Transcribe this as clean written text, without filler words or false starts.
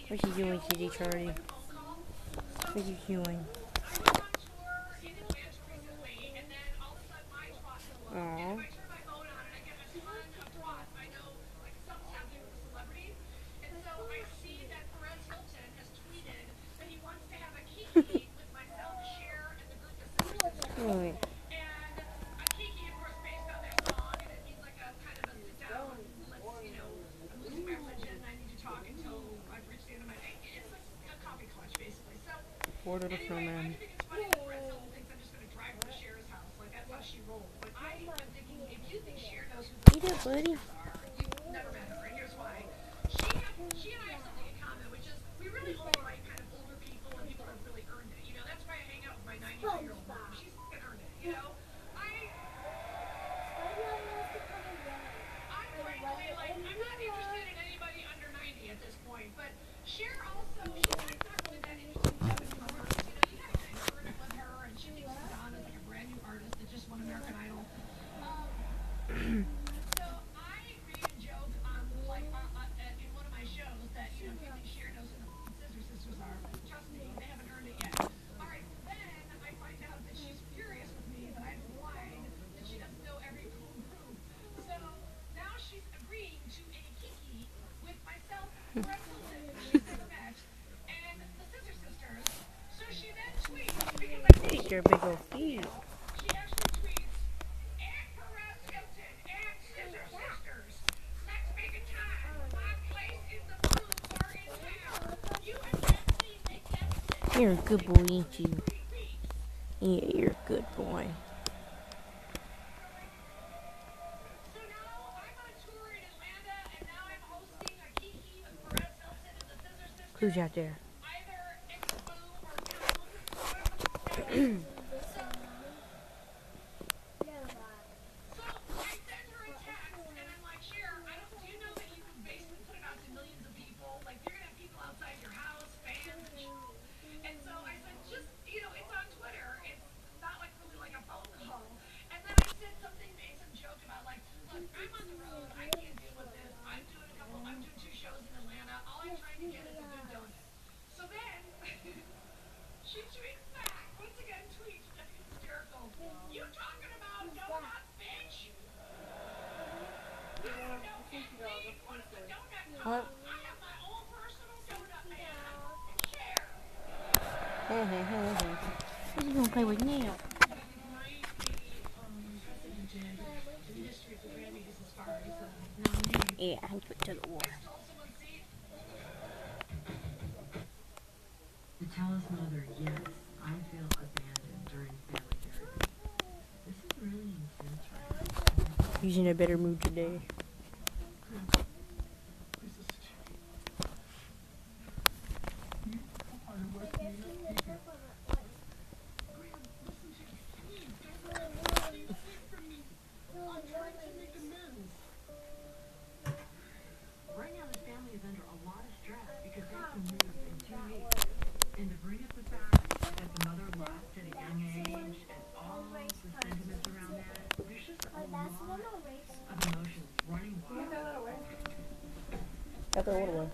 What's he doing, Kitty Charlie? What's he doing? Aww. Wait. Order the snowman. Hey there, buddy. Take your big old feet. You're a good boy, ain't you? Yeah, you're a good boy. Who's out there? What? What are you gonna play with now? Yeah, I can put it to the wall. To tell his mother, yes, I feel abandoned during family therapy. This is really intense right now. He's in a better mood today. Right now, this family is under a lot of stress because they have to move in 2 weeks. And to bring up the fact that the mother left at a young age and all the sentiments around that, there's just a lot of emotions running wild. Got the little one.